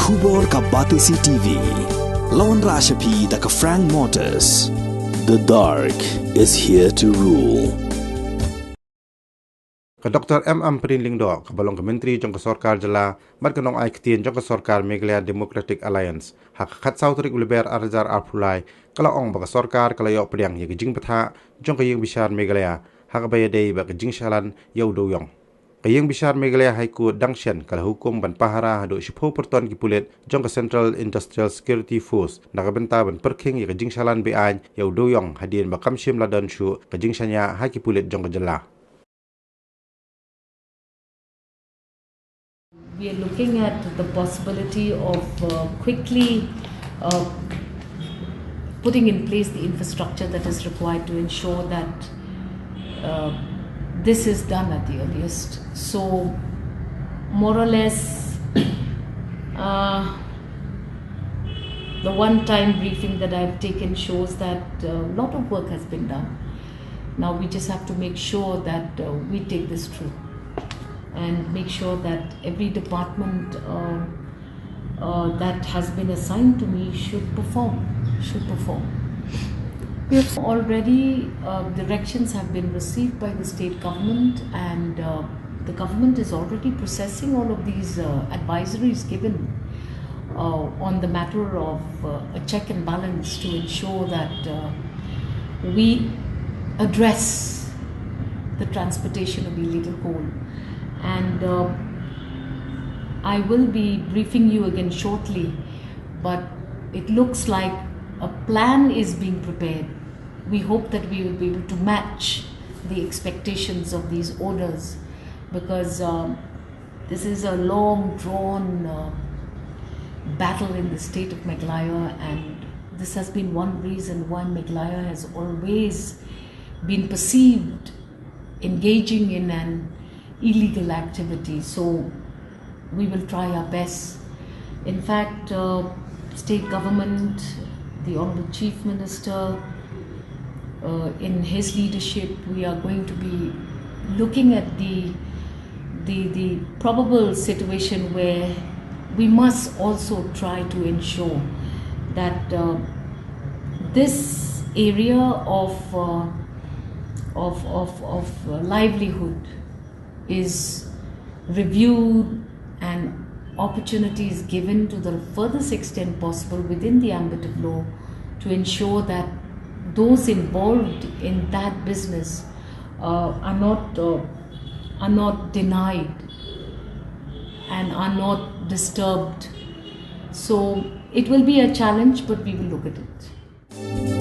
Khubor ka Batesi TV. Lawan Rashapi da ka Frank Motors. The dark is here to rule. Ka Dr. M. Amprin Lingdo, kabalong ka Menteri jong ka Sorkar jala, mat kanong ay katiyan jong ka Sorkar Meghalaya Democratic Alliance, hakakat Sautrik Uliber Arjar Arpulay, kalaong baka Sorkar kalayo pediang yaga Jingbthah jong ka Ïingbishar Meghalaya, hakabaya day baka Shalan Dewïong. Ka Ïingbishar Meghalaya haiku dangsyan kala hukum ban pahara hado 10% kipulit jong ka Central Industrial Security Force, nakabenta ban perking yaga Shalan bean Dewïong hadian bakamshim ladan syu ka Shanya hakipulit jong ka jala. We are looking at the possibility of quickly putting in place the infrastructure that is required to ensure that this is done at the earliest. So, more or less, the one-time briefing that I've taken shows that a lot of work has been done. Now we just have to make sure that we take this through and make sure that every department that has been assigned to me should perform. We have already, directions have been received by the state government, and the government is already processing all of these advisories given on the matter of a check and balance to ensure that we address the transportation of illegal coal. And I will be briefing you again shortly, but it looks like a plan is being prepared. We hope that we will be able to match the expectations of these orders, because this is a long drawn battle in the state of Meghalaya, and this has been one reason why Meghalaya has always been perceived engaging in an illegal activity. So we will try our best. In fact, state government, the Honorable Chief Minister, in his leadership, we are going to be looking at the probable situation where we must also try to ensure that this area of livelihood is reviewed and opportunities given to the furthest extent possible within the ambit of law to ensure that those involved in that business are not denied and are not disturbed. So it will be a challenge, but we will look at it.